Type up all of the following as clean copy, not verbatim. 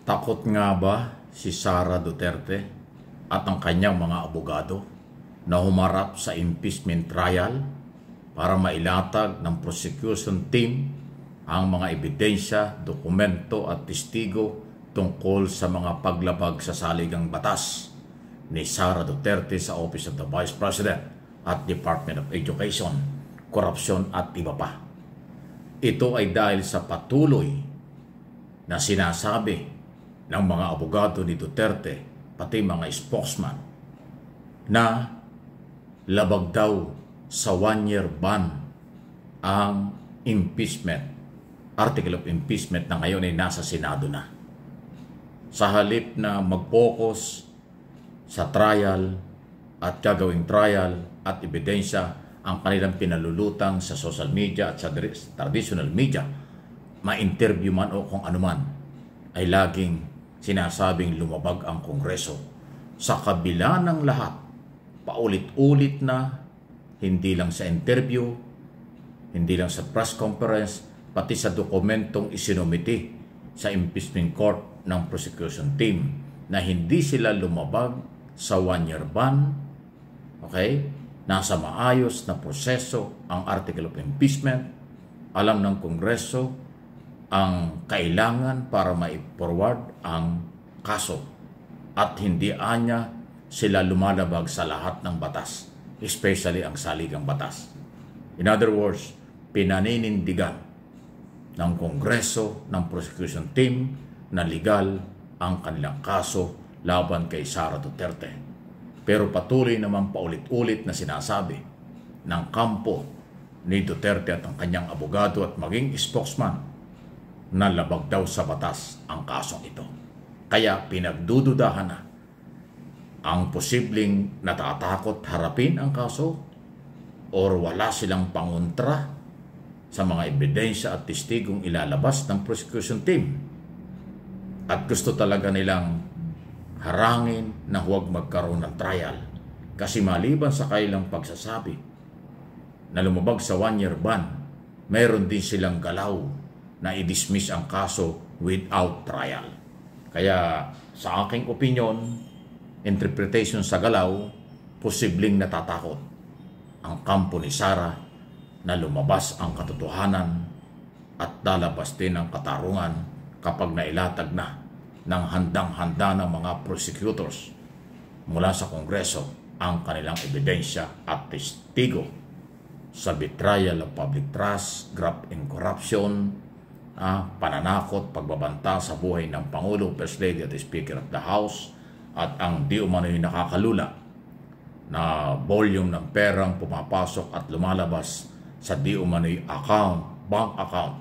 Takot nga ba si Sara Duterte at ang kanyang mga abogado na humarap sa impeachment trial para mailatag ng prosecution team ang mga ebidensya, dokumento at testigo tungkol sa mga paglabag sa saligang batas ni Sara Duterte sa Office of the Vice President at Department of Education, korupsyon at iba pa. Ito ay dahil sa patuloy na sinasabi ng mga abogado ni Duterte, pati mga spokesman, na labag daw sa 1-year ban ang impeachment, article of impeachment na ngayon ay nasa Senado na. Sa halip na mag-focus sa trial at gagawing trial at ebidensya ang kanilang pinalulutang sa social media at sa traditional media, ma-interview man o kung anuman, ay laging sinasabing lumabag ang Kongreso. Sa kabila ng lahat, paulit-ulit na, hindi lang sa interview, hindi lang sa press conference, pati sa dokumentong isinumiti sa impeachment court ng prosecution team na hindi sila lumabag sa 1-year ban. Okay? Nasa maayos na proseso ang article of impeachment. Alam ng Kongreso ang kailangan para ma-forward ang kaso at hindi anya sila lumalabag sa lahat ng batas, especially ang saligang batas. In other words, pinaninindigan ng Kongreso, ng prosecution team na legal ang kanilang kaso laban kay Sara Duterte. Pero patuloy naman paulit-ulit na sinasabi ng kampo ni Duterte at ang kanyang abogado at maging spokesman na labag daw sa batas ang kasong ito. Kaya pinagdududahan na ang posibleng natatakot harapin ang kaso or wala silang pangontra sa mga ebidensya at testigong ilalabas ng prosecution team. At gusto talaga nilang harangin na huwag magkaroon ng trial kasi maliban sa kailang pagsasabi na lumabag sa 1-year ban, mayroon din silang galaw na i-dismiss ang kaso without trial. Kaya sa aking opinion, interpretation sa galaw, posibleng natatakot ang kampo ni Sara na lumabas ang katotohanan at lalabas din ang katarungan kapag nailatag na ng handang-handa ng mga prosecutors mula sa Kongreso ang kanilang ebidensya at testigo sa betrayal of public trust, graft and corruption, pananakot, pagbabanta sa buhay ng Pangulo, First Lady at Speaker of the House, at ang di umano'y nakakalula na volume ng perang pumapasok at lumalabas sa di umano'y bank account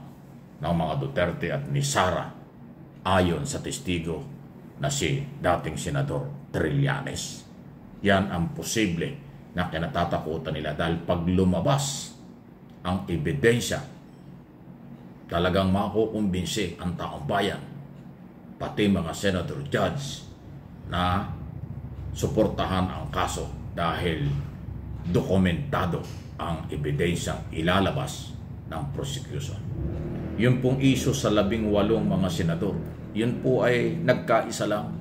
ng mga Duterte at ni Sara ayon sa testigo na si dating Senador Trillanes. Yan ang posible na kinatatakutan nila dahil pag lumabas ang ebidensya, talagang makukumbinsi ang taong bayan, pati mga senator judge, na suportahan ang kaso dahil dokumentado ang ebidensyang ilalabas ng prosecution. Yun pong issue sa 18 mga senador, yun po ay nagkaisa lang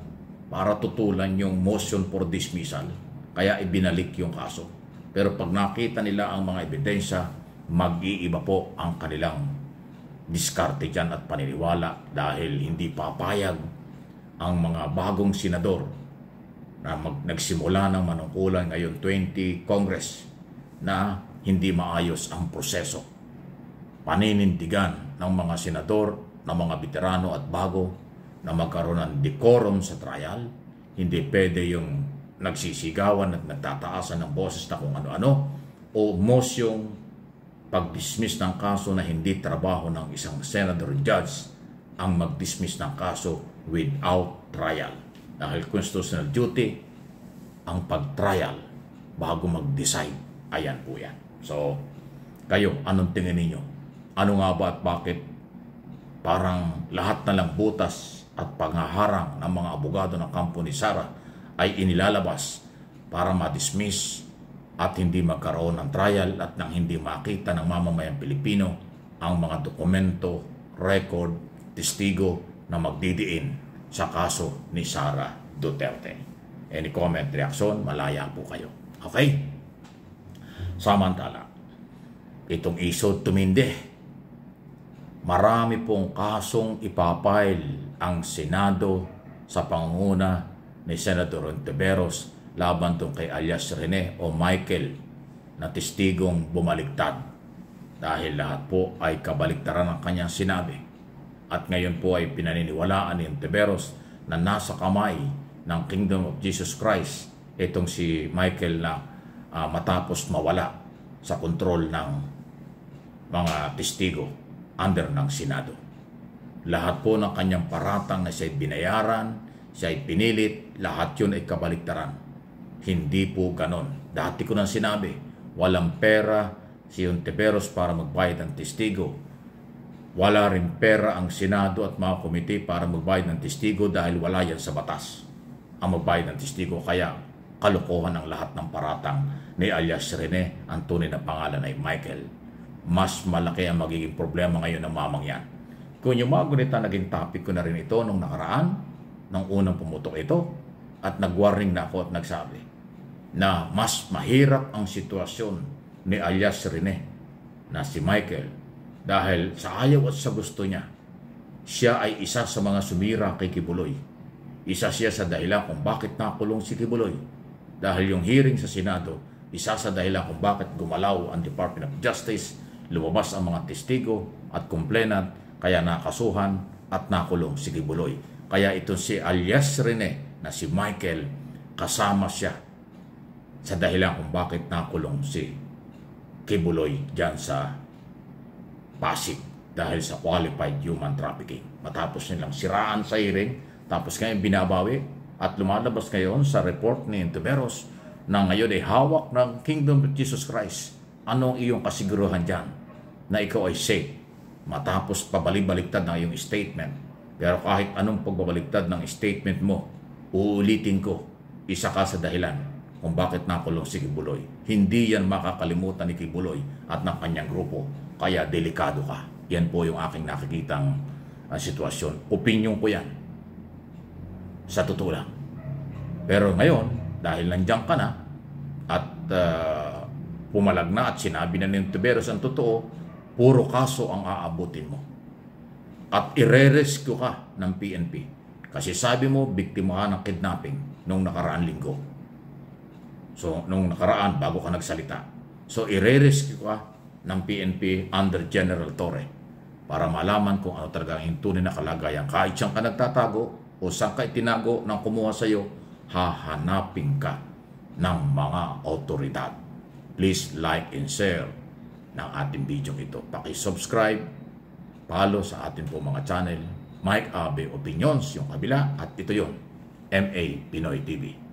para tutulan yung motion for dismissal, kaya ibinalik yung kaso. Pero pag nakita nila ang mga ebidensya, mag-iiba po ang kanilang diskarte dyan at paniniwala dahil hindi papayag ang mga bagong senador na nagsimula ng manungkulan ngayon 20 Congress na hindi maayos ang proseso. Paninindigan ng mga senador, ng mga veterano at bago na magkaroon ng decorum sa trial. Hindi pwede yung nagsisigawan at nagtataasan ng boses na kung ano-ano o mosyong pag-dismiss ng kaso na hindi trabaho ng isang senator judge ang mag-dismiss ng kaso without trial. Dahil constitutional duty ang pag-trial bago mag-decide. Ayan po yan. So, kayo, anong tingin ninyo? Ano nga ba at bakit parang lahat na lang butas at panghaharang ng mga abogado ng kampo ni Sara ay inilalabas para ma-dismiss at hindi magkaroon ng trial at nang hindi makita ng mamamayang Pilipino ang mga dokumento, record, testigo na magdidiin sa kaso ni Sara Duterte. Any comment, reaksyon, malaya po kayo. Okay? Samantala, itong isod tumindi. Marami pong kasong ipapile ang Senado sa pangunguna ni Senator Ontiveros laban tong kay alias Rene o Michael na testigong bumaligtad dahil lahat po ay kabaligtaran ng kanyang sinabi. At ngayon po ay pinaniniwalaan ni Ontiveros na nasa kamay ng Kingdom of Jesus Christ itong si Michael na matapos mawala sa kontrol ng mga testigo under ng Senado. Lahat po ng kanyang paratang na siya'y binayaran, siya'y pinilit, lahat yun ay kabaligtaran. Hindi po ganon. Dati ko nang sinabi, walang pera si Ontiveros para magbayad ng testigo. Wala rin pera ang Senado at mga komite para magbayad ng testigo dahil wala yan sa batas ang magbayad ng testigo. Kaya kalokohan ang lahat ng paratang ni alias Rene. Ang tunay na pangalan ay Michael. Mas malaki ang magiging problema ngayon ng mamang yan. Kung yung mga gunita, naging topic ko na rin ito nung nakaraan, nung unang pumutok ito, at nag-warning na ako at nagsabi na mas mahirap ang sitwasyon ni alias Rene na si Michael dahil sa ayaw at sa gusto niya, siya ay isa sa mga sumira kay Kibuloy. Isa siya sa dahilan kung bakit nakulong si Kibuloy. Dahil yung hearing sa Senado, isa sa dahilan kung bakit gumalaw ang Department of Justice, lumabas ang mga testigo at complainant, kaya nakasuhan at nakulong si Kibuloy. Kaya ito si alias Rene na si Michael, kasama siya sa dahilan kung bakit nakulong si Kibuloy dyan sa Pasig dahil sa qualified human trafficking. Matapos nilang siraan sa hearing, tapos ngayon binabawi at lumalabas ngayon sa report ni Ontiveros na ngayon ay hawak ng Kingdom of Jesus Christ. Anong iyong kasiguruhan dyan na ikaw ay safe matapos pabalik-baliktad ng iyong statement? Pero kahit anong pagbabaligtad ng statement mo, uulitin ko, isa ka sa dahilan kung bakit nakulong si Kibuloy. Hindi yan makakalimutan ni Kibuloy at ng kanyang grupo. Kaya delikado ka. Yan po yung aking nakikitang sitwasyon. Opinyon ko yan. Sa totoo lang. Pero ngayon, dahil nandiyan ka na at pumalag na at sinabi na ni Ontiveros ang totoo, puro kaso ang aabutin mo. At ire-rescue ka ng PNP. Kasi sabi mo, biktima ka ng kidnapping nung nakaraan linggo. So, nung nakaraan, bago ka nagsalita. So, ire-rescue ka ng PNP under General Torre para malaman kung ano talaga ang tunay na kalagayan. Kahit siyang ka nagtatago o saan ka itinago ng kumuha sa iyo, hahanapin ka ng mga otoridad. Please like and share ng ating video ito. Paki-subscribe, follow sa ating po mga channel, Mike Abe Opinions, yung kabila, at ito yon, MA Pinoy TV.